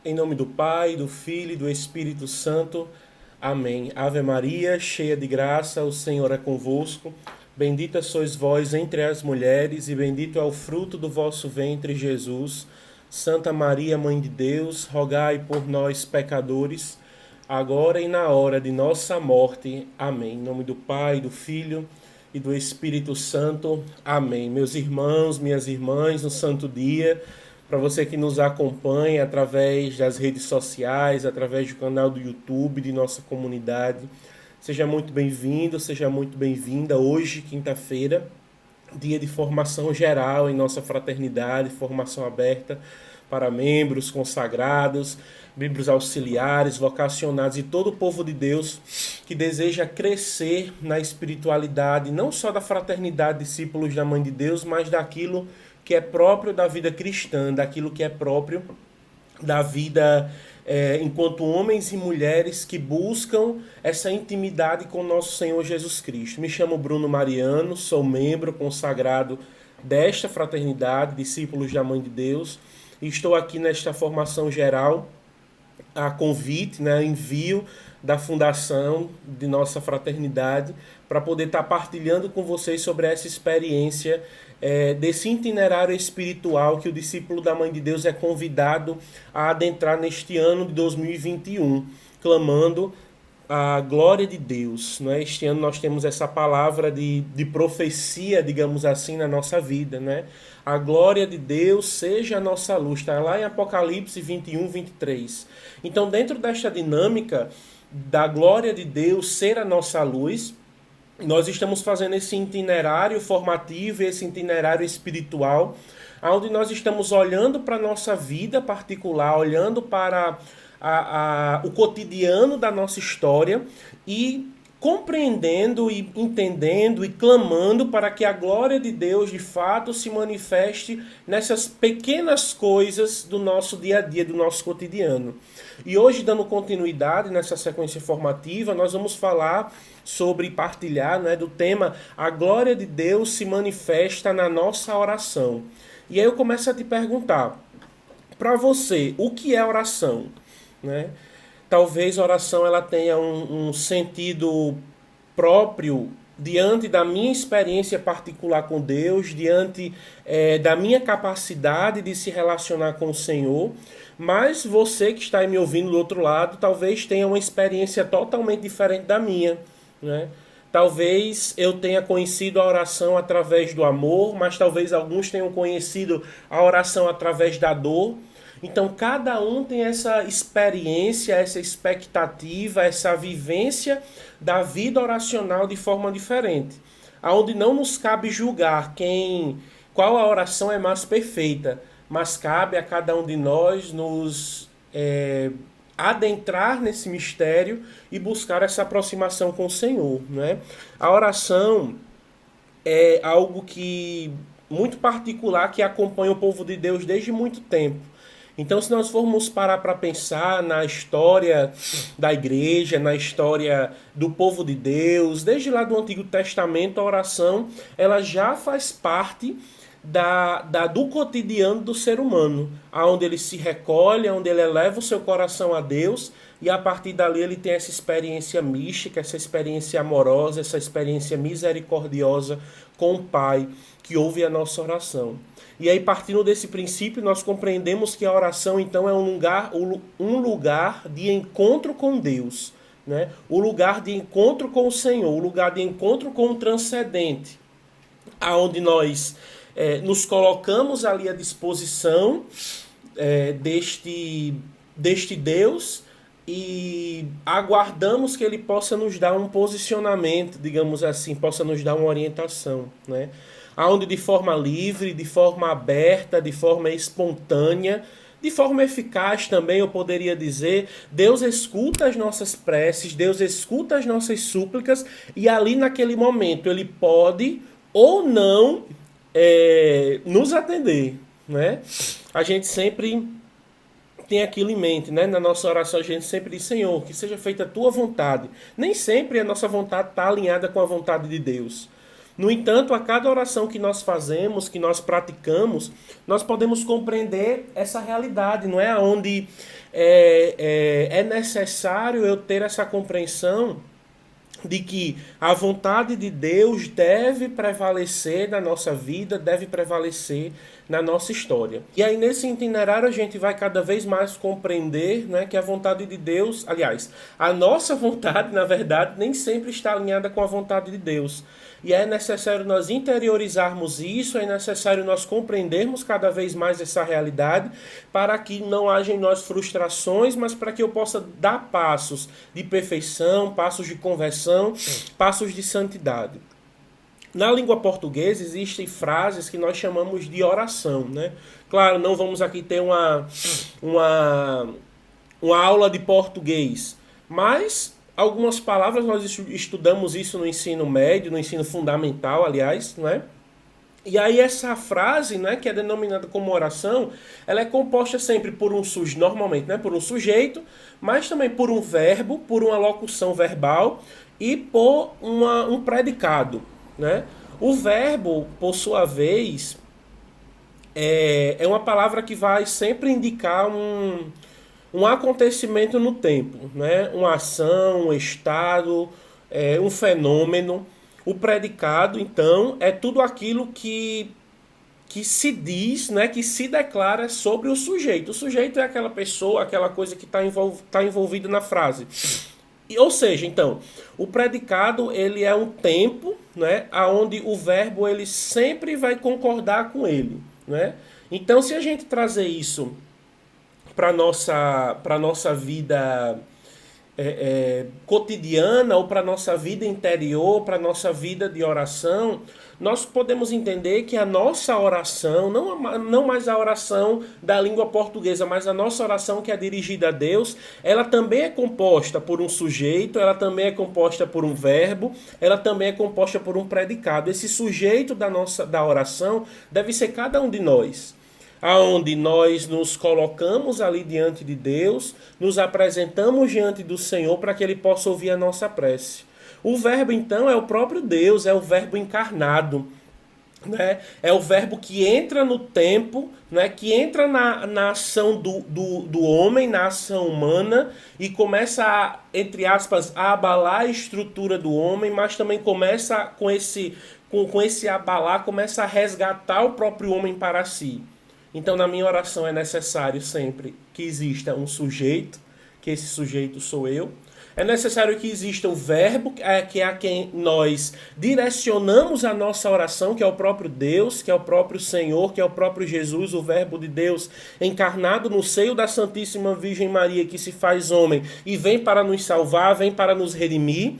Em nome do Pai, do Filho e do Espírito Santo. Amém. Ave Maria, cheia de graça, o Senhor é convosco. Bendita sois vós entre as mulheres, e bendito é o fruto do vosso ventre, Jesus. Santa Maria, Mãe de Deus, rogai por nós, pecadores, agora e na hora de nossa morte. Amém. Em nome do Pai, do Filho e do Espírito Santo. Amém. Meus irmãos, minhas irmãs, no santo dia, para você que nos acompanha através das redes sociais, através do canal do YouTube de nossa comunidade, seja muito bem-vindo, seja muito bem-vinda. Hoje, quinta-feira, dia de formação geral em nossa fraternidade, formação aberta para membros consagrados, membros auxiliares, vocacionados e todo o povo de Deus que deseja crescer na espiritualidade, não só da fraternidade discípulos da Mãe de Deus, mas daquilo que é próprio da vida cristã, daquilo que é próprio da vida enquanto homens e mulheres que buscam essa intimidade com nosso Senhor Jesus Cristo. Me chamo Bruno Mariano, sou membro consagrado desta fraternidade, discípulos da Mãe de Deus, e estou aqui nesta formação geral a convite, né, envio da fundação de nossa fraternidade para poder estar partilhando com vocês sobre essa experiência desse itinerário espiritual que o discípulo da Mãe de Deus é convidado a adentrar neste ano de 2021, clamando a glória de Deus. Né? Este ano nós temos essa palavra de profecia, digamos assim, na nossa vida. Né? A glória de Deus seja a nossa luz. Está lá em Apocalipse 21, 23. Então, dentro desta dinâmica da glória de Deus ser a nossa luz, nós estamos fazendo esse itinerário formativo, esse itinerário espiritual, onde nós estamos olhando para a nossa vida particular, olhando para o cotidiano da nossa história e compreendendo e entendendo e clamando para que a glória de Deus de fato se manifeste nessas pequenas coisas do nosso dia a dia, do nosso cotidiano. E hoje, dando continuidade nessa sequência formativa, nós vamos falar sobre partilhar, né, do tema A glória de Deus se manifesta na nossa oração. E aí eu começo a te perguntar, para você, o que é oração? Né? Talvez a oração ela tenha um sentido próprio diante da minha experiência particular com Deus, diante da minha capacidade de se relacionar com o Senhor, mas você que está aí me ouvindo do outro lado, talvez tenha uma experiência totalmente diferente da minha. Né? Talvez eu tenha conhecido a oração através do amor, mas talvez alguns tenham conhecido a oração através da dor. Então, cada um tem essa experiência, essa expectativa, essa vivência da vida oracional de forma diferente. Onde não nos cabe julgar qual a oração é mais perfeita, mas cabe a cada um de nós nos adentrar nesse mistério e buscar essa aproximação com o Senhor. Né? A oração é algo muito particular que acompanha o povo de Deus desde muito tempo. Então, se nós formos parar para pensar na história da igreja, na história do povo de Deus, desde lá do Antigo Testamento, a oração ela já faz parte do cotidiano do ser humano, onde ele se recolhe, onde ele eleva o seu coração a Deus e a partir dali ele tem essa experiência mística, essa experiência amorosa, essa experiência misericordiosa com o Pai, que ouve a nossa oração. E aí, partindo desse princípio, nós compreendemos que a oração, então, é um lugar de encontro com Deus, né? O lugar de encontro com o Senhor, o lugar de encontro com o transcendente, aonde nós nos colocamos ali à disposição deste Deus e aguardamos que Ele possa nos dar um posicionamento, digamos assim, possa nos dar uma orientação, né? Onde de forma livre, de forma aberta, de forma espontânea, de forma eficaz também, eu poderia dizer, Deus escuta as nossas preces, Deus escuta as nossas súplicas e ali naquele momento Ele pode ou não nos atender. Né? A gente sempre tem aquilo em mente, né? Na nossa oração a gente sempre diz, Senhor, que seja feita a Tua vontade. Nem sempre a nossa vontade está alinhada com a vontade de Deus. No entanto, a cada oração que nós fazemos, que nós praticamos, nós podemos compreender essa realidade, não é? Onde é necessário eu ter essa compreensão de que a vontade de Deus deve prevalecer na nossa vida, deve prevalecer na nossa história. E aí nesse itinerário a gente vai cada vez mais compreender, né, que a vontade de Deus, aliás, a nossa vontade, na verdade, nem sempre está alinhada com a vontade de Deus. E é necessário nós interiorizarmos isso, é necessário nós compreendermos cada vez mais essa realidade, para que não haja em nós frustrações, mas para que eu possa dar passos de perfeição, passos de conversão, passos de santidade. Na língua portuguesa existem frases que nós chamamos de oração, né? Claro, não vamos aqui ter uma aula de português, mas algumas palavras nós estudamos isso no ensino médio, no ensino fundamental, aliás, né? E aí essa frase, né, que é denominada como oração, ela é composta sempre por normalmente, né, por um sujeito, mas também por um verbo, por uma locução verbal e por um predicado, né? O verbo, por sua vez, é uma palavra que vai sempre indicar um acontecimento no tempo, né? Uma ação, um estado, um fenômeno. O predicado, então, é tudo aquilo que se diz, né? Que se declara sobre o sujeito. O sujeito é aquela pessoa, aquela coisa que está envolvida na frase. Ou seja, então, o predicado ele é um tempo, né? Onde o verbo ele sempre vai concordar com ele, né? Então, se a gente trazer isso para nossa vida cotidiana ou para a nossa vida interior, para a nossa vida de oração, nós podemos entender que a nossa oração, não mais a oração da língua portuguesa, mas a nossa oração que é dirigida a Deus, ela também é composta por um sujeito, ela também é composta por um verbo, ela também é composta por um predicado. Esse sujeito da oração deve ser cada um de nós, aonde nós nos colocamos ali diante de Deus, nos apresentamos diante do Senhor para que Ele possa ouvir a nossa prece. O verbo, então, é o próprio Deus, é o verbo encarnado, né? É o verbo que entra no tempo, né? Que entra na ação do homem, na ação humana, e começa, entre aspas, a abalar a estrutura do homem, mas também começa com esse abalar, começa a resgatar o próprio homem para si. Então, na minha oração é necessário sempre que exista um sujeito, que esse sujeito sou eu. É necessário que exista o verbo, que é a quem nós direcionamos a nossa oração, que é o próprio Deus, que é o próprio Senhor, que é o próprio Jesus, o verbo de Deus encarnado no seio da Santíssima Virgem Maria, que se faz homem e vem para nos salvar, vem para nos redimir.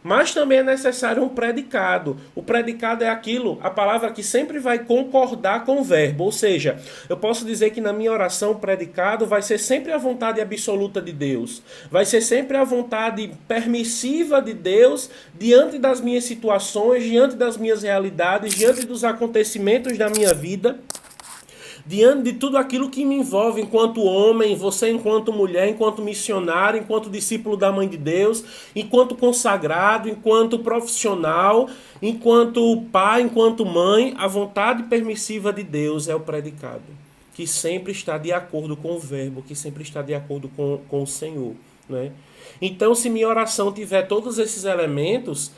Mas também é necessário um predicado. O predicado é a palavra que sempre vai concordar com o verbo. Ou seja, eu posso dizer que na minha oração o predicado vai ser sempre a vontade absoluta de Deus. Vai ser sempre a vontade permissiva de Deus diante das minhas situações, diante das minhas realidades, diante dos acontecimentos da minha vida, diante de tudo aquilo que me envolve enquanto homem, você enquanto mulher, enquanto missionário, enquanto discípulo da Mãe de Deus, enquanto consagrado, enquanto profissional, enquanto pai, enquanto mãe, a vontade permissiva de Deus é o predicado, que sempre está de acordo com o verbo, que sempre está de acordo com o Senhor, né? Então, se minha oração tiver todos esses elementos,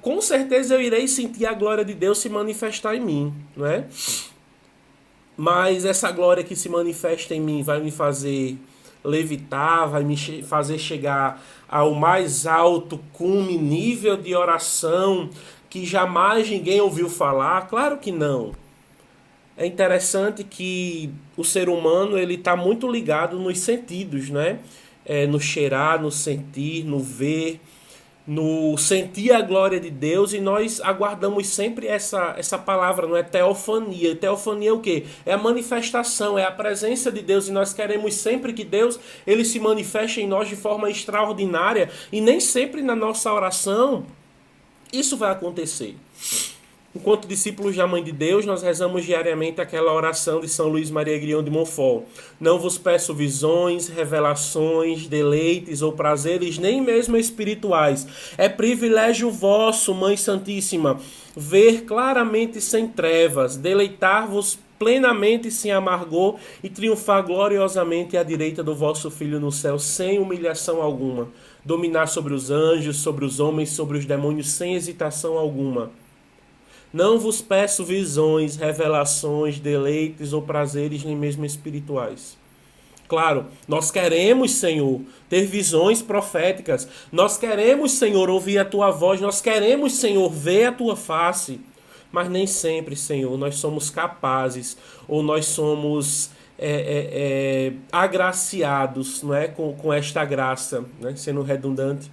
com certeza eu irei sentir a glória de Deus se manifestar em mim, não é? Mas essa glória que se manifesta em mim vai me fazer levitar, vai me fazer chegar ao mais alto cume, nível de oração que jamais ninguém ouviu falar? Claro que não. É interessante que o ser humano ele está muito ligado nos sentidos, né? No cheirar, no sentir, no ver, no sentir a glória de Deus, e nós aguardamos sempre essa palavra, não é? Teofania. Teofania é o quê? É a manifestação, é a presença de Deus, e nós queremos sempre que Deus ele se manifeste em nós de forma extraordinária, e nem sempre na nossa oração isso vai acontecer. Enquanto discípulos da Mãe de Deus, nós rezamos diariamente aquela oração de São Luís Maria Grião de Montfort. Não vos peço visões, revelações, deleites ou prazeres, nem mesmo espirituais. É privilégio vosso, Mãe Santíssima, ver claramente sem trevas, deleitar-vos plenamente sem amargor e triunfar gloriosamente à direita do vosso Filho no céu, sem humilhação alguma. Dominar sobre os anjos, sobre os homens, sobre os demônios, sem hesitação alguma. Não vos peço visões, revelações, deleites ou prazeres, nem mesmo espirituais. Claro, nós queremos, Senhor, ter visões proféticas. Nós queremos, Senhor, ouvir a Tua voz. Nós queremos, Senhor, ver a Tua face. Mas nem sempre, Senhor, nós somos capazes ou nós somos agraciados, não é, com esta graça, né, sendo redundante,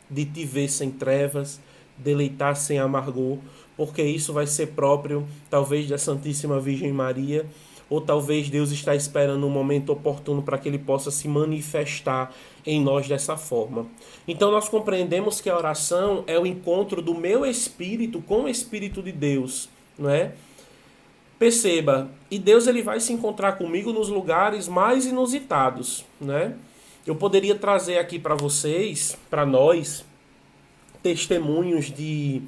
de te ver sem trevas, deleitar sem amargor, porque isso vai ser próprio, talvez, da Santíssima Virgem Maria, ou talvez Deus está esperando um momento oportuno para que Ele possa se manifestar em nós dessa forma. Então nós compreendemos que a oração é o encontro do meu espírito com o Espírito de Deus, não é? Perceba, e Deus ele vai se encontrar comigo nos lugares mais inusitados, né? Eu poderia trazer aqui para vocês, para nós, testemunhos de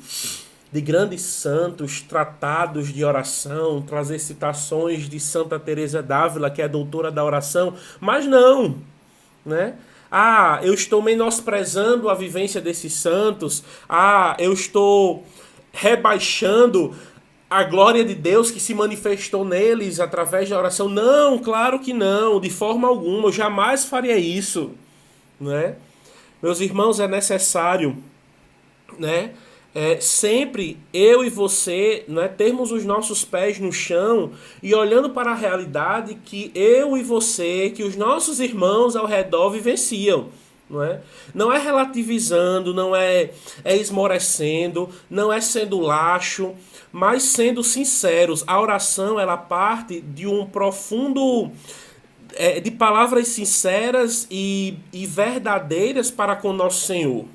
grandes santos, tratados de oração, trazer citações de Santa Teresa d'Ávila, que é a doutora da oração, mas não, né? Ah, eu estou menosprezando a vivência desses santos. Ah, eu estou rebaixando a glória de Deus que se manifestou neles através da oração. Não, claro que não, de forma alguma, eu jamais faria isso, né? Meus irmãos, é necessário, né, sempre eu e você, né, termos os nossos pés no chão e olhando para a realidade que eu e você, que os nossos irmãos ao redor vivenciam. Não é relativizando, não é esmorecendo, não é sendo laxo, mas sendo sinceros. A oração ela parte de um profundo de palavras sinceras e verdadeiras para com nosso Senhor.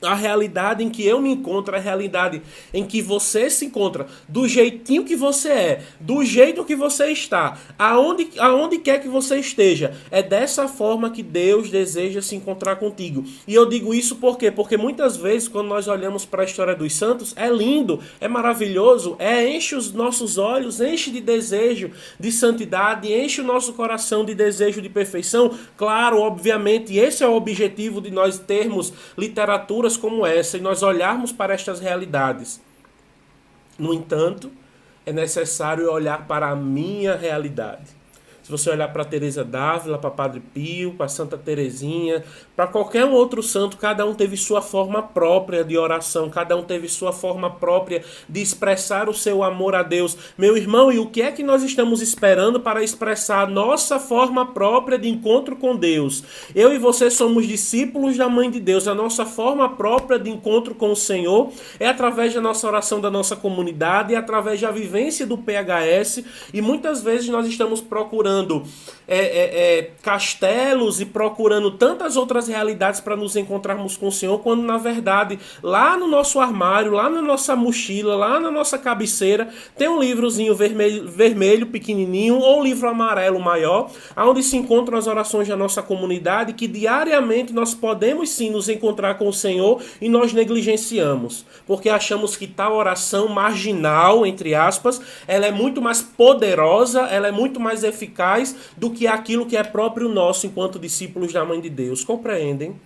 A realidade em que eu me encontro, a realidade em que você se encontra, do jeitinho que você é, do jeito que você está, aonde quer que você esteja, é dessa forma que Deus deseja se encontrar contigo. E eu digo isso por quê? Porque muitas vezes, quando nós olhamos para a história dos santos, é lindo, é maravilhoso, enche os nossos olhos, enche de desejo de santidade, enche o nosso coração de desejo de perfeição. Claro, obviamente, esse é o objetivo de nós termos literaturas como essa e nós olharmos para estas realidades. No entanto, é necessário olhar para a minha realidade. Se você olhar para Teresa d'Ávila, para Padre Pio, para Santa Teresinha, para qualquer um outro santo, cada um teve sua forma própria de oração, cada um teve sua forma própria de expressar o seu amor a Deus. Meu irmão, e o que é que nós estamos esperando para expressar a nossa forma própria de encontro com Deus? Eu e você somos discípulos da Mãe de Deus. A nossa forma própria de encontro com o Senhor é através da nossa oração da nossa comunidade, é através da vivência do PHS, e muitas vezes nós estamos procurando castelos e procurando tantas outras realidades para nos encontrarmos com o Senhor, quando na verdade lá no nosso armário, lá na nossa mochila, lá na nossa cabeceira tem um livrozinho vermelho pequenininho ou um livro amarelo maior, onde se encontram as orações da nossa comunidade, que diariamente nós podemos sim nos encontrar com o Senhor, e nós negligenciamos, porque achamos que tal oração marginal, entre aspas, ela é muito mais poderosa, ela é muito mais eficaz do que aquilo que é próprio nosso enquanto discípulos da Mãe de Deus. Compreendem?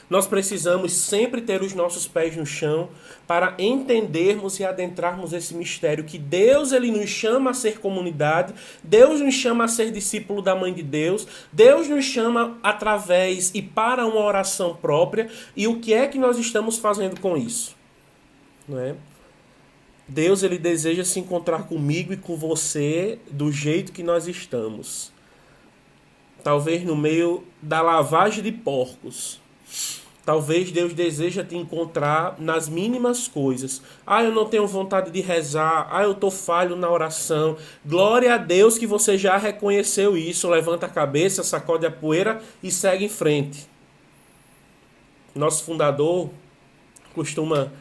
Nós precisamos sempre ter os nossos pés no chão para entendermos e adentrarmos esse mistério que Deus ele nos chama a ser comunidade, Deus nos chama a ser discípulo da Mãe de Deus, Deus nos chama através e para uma oração própria, e o que é que nós estamos fazendo com isso? Não é? Deus ele deseja se encontrar comigo e com você do jeito que nós estamos. Talvez no meio da lavagem de porcos. Talvez Deus deseja te encontrar nas mínimas coisas. Eu não tenho vontade de rezar. Eu estou falho na oração. Glória a Deus que você já reconheceu isso. Levanta a cabeça, sacode a poeira e segue em frente. Nosso fundador costuma,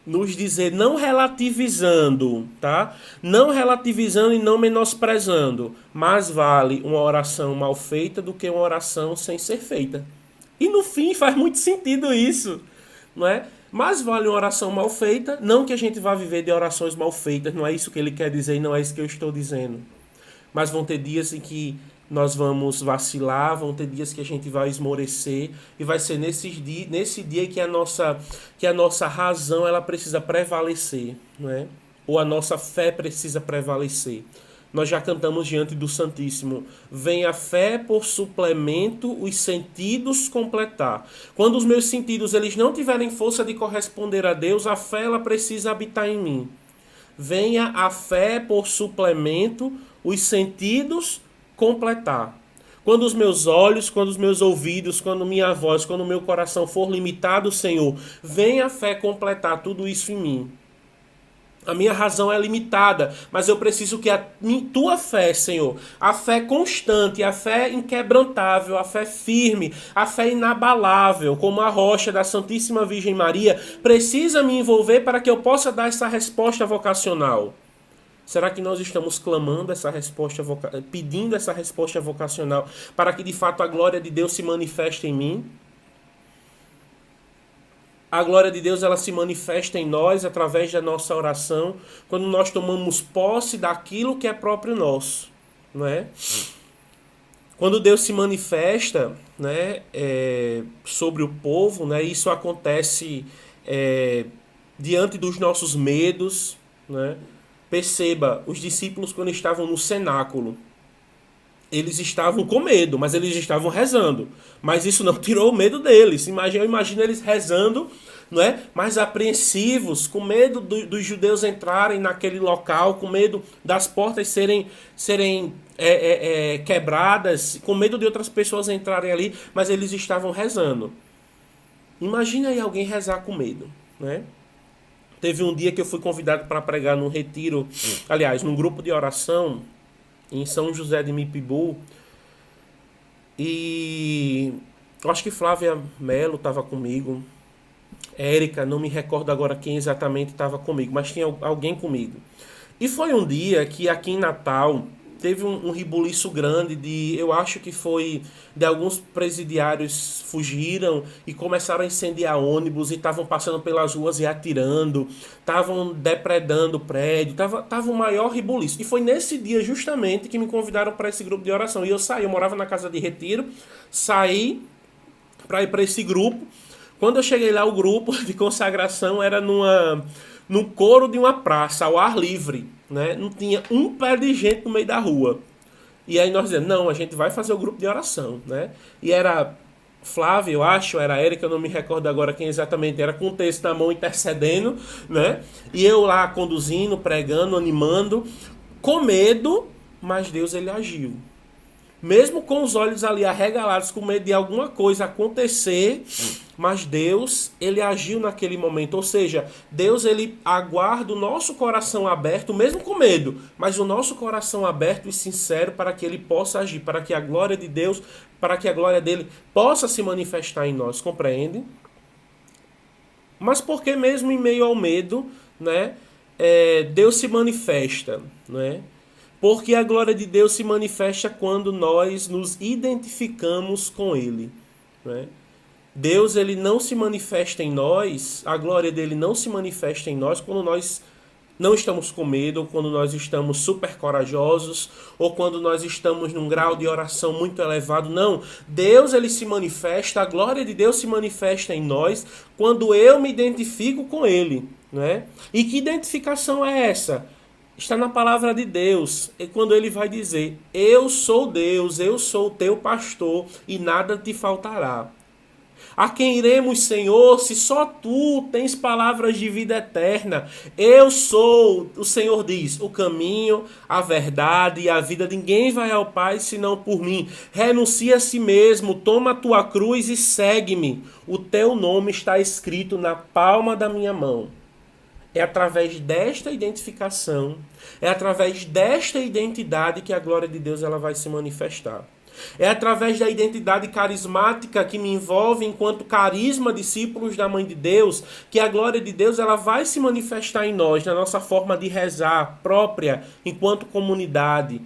nos dizer, não relativizando, tá? Não relativizando e não menosprezando. Mais vale uma oração mal feita do que uma oração sem ser feita. E no fim faz muito sentido isso, não é? Mais vale uma oração mal feita, não que a gente vá viver de orações mal feitas, não é isso que ele quer dizer e não é isso que eu estou dizendo. Mas vão ter dias em que nós vamos vacilar, vão ter dias que a gente vai esmorecer, e vai ser nesse dia que a nossa razão ela precisa prevalecer, não é? Ou a nossa fé precisa prevalecer. Nós já cantamos diante do Santíssimo: vem a fé por suplemento, os sentidos completar. Quando os meus sentidos eles não tiverem força de corresponder a Deus, a fé ela precisa habitar em mim. Venha a fé por suplemento, os sentidos completar. Quando os meus olhos, quando os meus ouvidos, quando minha voz, quando o meu coração for limitado, Senhor, venha a fé completar tudo isso em mim. A minha razão é limitada, mas eu preciso que a tua fé, Senhor, a fé constante, a fé inquebrantável, a fé firme, a fé inabalável, como a rocha da Santíssima Virgem Maria, precisa me envolver para que eu possa dar essa resposta vocacional. Será que nós estamos clamando essa resposta, pedindo essa resposta vocacional para que de fato a glória de Deus se manifeste em mim? A glória de Deus ela se manifesta em nós através da nossa oração, quando nós tomamos posse daquilo que é próprio nosso, não é? Quando Deus se manifesta, né, sobre o povo, né, isso acontece diante dos nossos medos, né? Perceba, os discípulos quando estavam no cenáculo, eles estavam com medo, mas eles estavam rezando. Mas isso não tirou o medo deles. Eu imagino eles rezando, não é? Mas apreensivos, com medo dos judeus entrarem naquele local, com medo das portas serem quebradas, com medo de outras pessoas entrarem ali, mas eles estavam rezando. Imagina aí alguém rezar com medo, né? Teve um dia que eu fui convidado para pregar num retiro, aliás, num grupo de oração em São José de Mipibu, e eu acho que Flávia Melo estava comigo, Érica, não me recordo agora quem exatamente estava comigo, mas tinha alguém comigo. E foi um dia que aqui em Natal teve um rebuliço grande eu acho que foi de alguns presidiários fugiram e começaram a incendiar ônibus e estavam passando pelas ruas e atirando, estavam depredando o prédio, tava o maior rebuliço. E foi nesse dia justamente que me convidaram para esse grupo de oração. E eu saí, eu morava na casa de retiro, saí para ir para esse grupo. Quando eu cheguei lá, o grupo de consagração era no coro de uma praça, ao ar livre, né? Não tinha um pé de gente no meio da rua. E aí nós dizemos, não, a gente vai fazer o grupo de oração, né? E era Flávio, eu acho, era Érica, eu não me recordo agora quem exatamente era, com o texto na mão intercedendo, né? E eu lá conduzindo, pregando, animando, com medo, mas Deus ele agiu. Mesmo com os olhos ali arregalados, com medo de alguma coisa acontecer, mas Deus, ele agiu naquele momento. Ou seja, Deus, ele aguarda o nosso coração aberto, mesmo com medo, mas o nosso coração aberto e sincero para que ele possa agir, para que a glória de Deus, para que a glória dele possa se manifestar em nós, compreende? Mas por que mesmo em meio ao medo, né, Deus se manifesta, né? Porque a glória de Deus se manifesta quando nós nos identificamos com Ele, né? Deus ele não se manifesta em nós, a glória dele não se manifesta em nós quando nós não estamos com medo, ou quando nós estamos super corajosos, ou quando nós estamos num grau de oração muito elevado. Não, Deus ele se manifesta, a glória de Deus se manifesta em nós quando eu me identifico com Ele, né? E que identificação é essa? Está na palavra de Deus, é quando ele vai dizer, eu sou Deus, eu sou o teu pastor e nada te faltará. A quem iremos, Senhor, se só tu tens palavras de vida eterna? Eu sou, o Senhor diz, o caminho, a verdade e a vida. Ninguém vai ao Pai senão por mim. Renuncia a si mesmo, toma a tua cruz e segue-me. O teu nome está escrito na palma da minha mão. É através desta identificação, é através desta identidade que a glória de Deus ela vai se manifestar. É através da identidade carismática que me envolve enquanto carisma discípulos da Mãe de Deus, que a glória de Deus ela vai se manifestar em nós, na nossa forma de rezar própria, enquanto comunidade,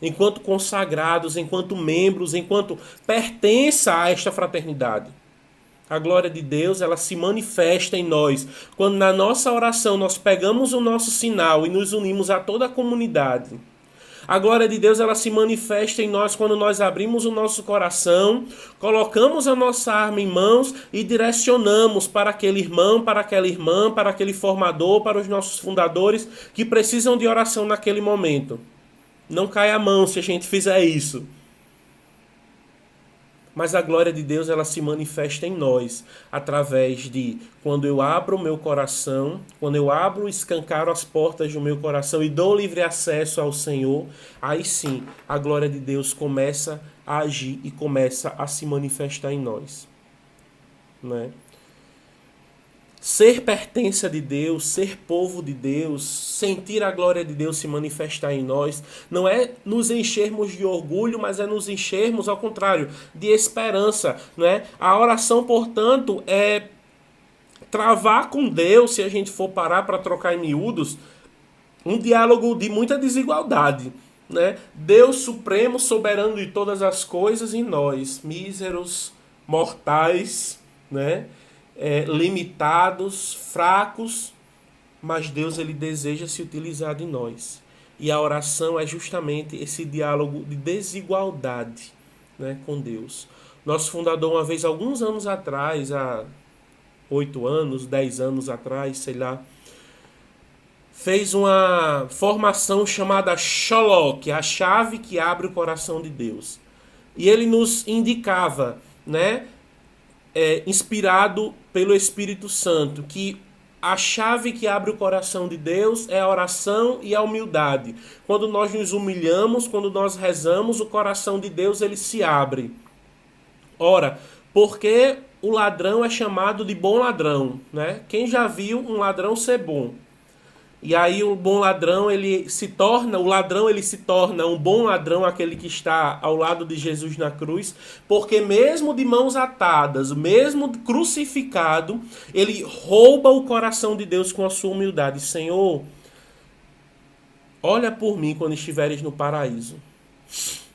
enquanto consagrados, enquanto membros, enquanto pertença a esta fraternidade. A glória de Deus, ela se manifesta em nós. Quando na nossa oração nós pegamos o nosso sinal e nos unimos a toda a comunidade. A glória de Deus, ela se manifesta em nós quando nós abrimos o nosso coração, colocamos a nossa arma em mãos e direcionamos para aquele irmão, para aquela irmã, para aquele formador, para os nossos fundadores que precisam de oração naquele momento. Não cai a mão se a gente fizer isso. Mas a glória de Deus ela se manifesta em nós através de quando eu abro o meu coração, quando eu abro e escancaro as portas do meu coração e dou livre acesso ao Senhor, aí sim a glória de Deus começa a agir e começa a se manifestar em nós. Né? Ser pertença de Deus, ser povo de Deus, sentir a glória de Deus se manifestar em nós, não é nos enchermos de orgulho, mas é nos enchermos, ao contrário, de esperança. Né? A oração, portanto, é travar com Deus, se a gente for parar para trocar em miúdos, um diálogo de muita desigualdade. Né? Deus supremo, soberano de todas as coisas, e nós, míseros, mortais, né? Limitados, fracos, mas Deus ele deseja se utilizar de nós. E a oração é justamente esse diálogo de desigualdade, né, com Deus. Nosso fundador, uma vez, alguns anos atrás, há 8 anos, 10 anos atrás, sei lá, fez uma formação chamada Sholok, que é a chave que abre o coração de Deus. E ele nos indicava, né, inspirado pelo Espírito Santo, que a chave que abre o coração de Deus é a oração e a humildade. Quando nós nos humilhamos, quando nós rezamos, o coração de Deus ele se abre. Ora, porque o ladrão é chamado de bom ladrão, né? Quem já viu um ladrão ser bom? E aí o bom ladrão, o ladrão ele se torna um bom ladrão, aquele que está ao lado de Jesus na cruz, porque mesmo de mãos atadas, mesmo crucificado, ele rouba o coração de Deus com a sua humildade. Senhor, olha por mim quando estiveres no paraíso.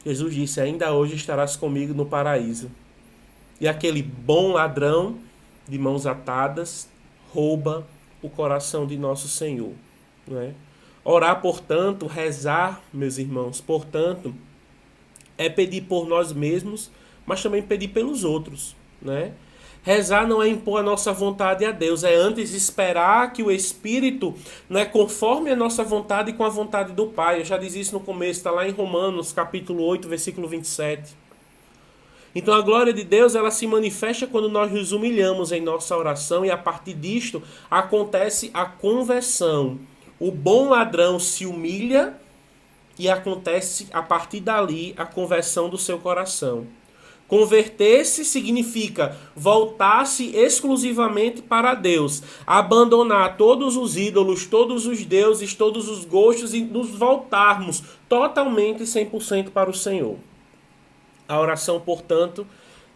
Jesus disse, ainda hoje estarás comigo no paraíso. E aquele bom ladrão, de mãos atadas, rouba o coração de nosso Senhor. Né? Orar, portanto, rezar, meus irmãos, portanto, é pedir por nós mesmos, mas também pedir pelos outros. Né? Rezar não é impor a nossa vontade a Deus, é antes esperar que o Espírito, né, conforme a nossa vontade e com a vontade do Pai. Eu já disse isso no começo, está lá em Romanos, capítulo 8, versículo 27. Então a glória de Deus ela se manifesta quando nós nos humilhamos em nossa oração e a partir disto acontece a conversão. O bom ladrão se humilha e acontece a partir dali a conversão do seu coração. Converter-se significa voltar-se exclusivamente para Deus, abandonar todos os ídolos, todos os deuses, todos os gostos e nos voltarmos totalmente 100% para o Senhor. A oração, portanto,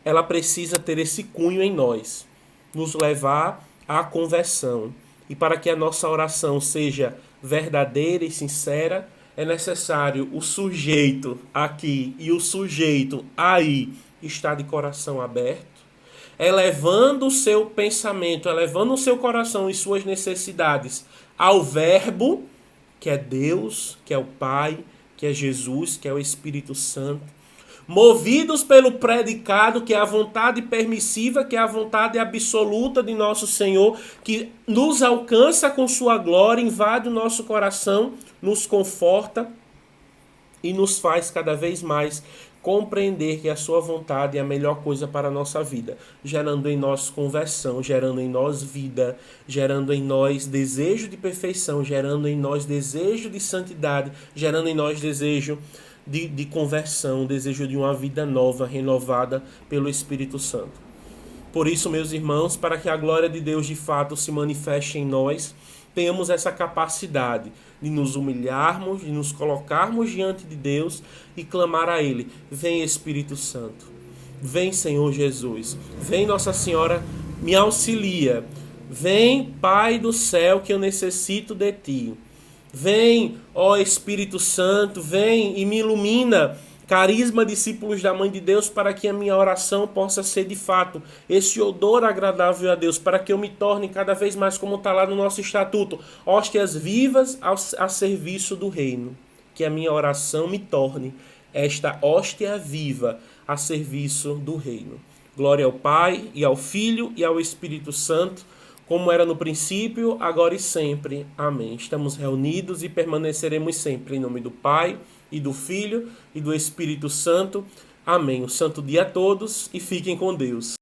ela precisa ter esse cunho em nós, nos levar à conversão. E para que a nossa oração seja verdadeira e sincera, é necessário o sujeito aqui e o sujeito aí estar de coração aberto, elevando o seu pensamento, elevando o seu coração e suas necessidades ao Verbo, que é Deus, que é o Pai, que é Jesus, que é o Espírito Santo, movidos pelo predicado, que é a vontade permissiva, que é a vontade absoluta de nosso Senhor, que nos alcança com sua glória, invade o nosso coração, nos conforta e nos faz cada vez mais compreender que a sua vontade é a melhor coisa para a nossa vida, gerando em nós conversão, gerando em nós vida, gerando em nós desejo de perfeição, gerando em nós desejo de santidade, gerando em nós desejo de conversão, desejo de uma vida nova, renovada pelo Espírito Santo. Por isso, meus irmãos, para que a glória de Deus de fato se manifeste em nós, tenhamos essa capacidade de nos humilharmos, de nos colocarmos diante de Deus e clamar a Ele: vem Espírito Santo, vem Senhor Jesus, vem Nossa Senhora, me auxilia, vem Pai do céu que eu necessito de Ti, vem ó Espírito Santo, vem e me ilumina. Carisma, discípulos da Mãe de Deus, para que a minha oração possa ser de fato esse odor agradável a Deus, para que eu me torne cada vez mais, como está lá no nosso estatuto, hóstias vivas a serviço do reino. Que a minha oração me torne esta hóstia viva a serviço do reino. Glória ao Pai, e ao Filho, e ao Espírito Santo, como era no princípio, agora e sempre. Amém. Estamos reunidos e permaneceremos sempre em nome do Pai, e do Filho, e do Espírito Santo. Amém. Um santo dia a todos e fiquem com Deus.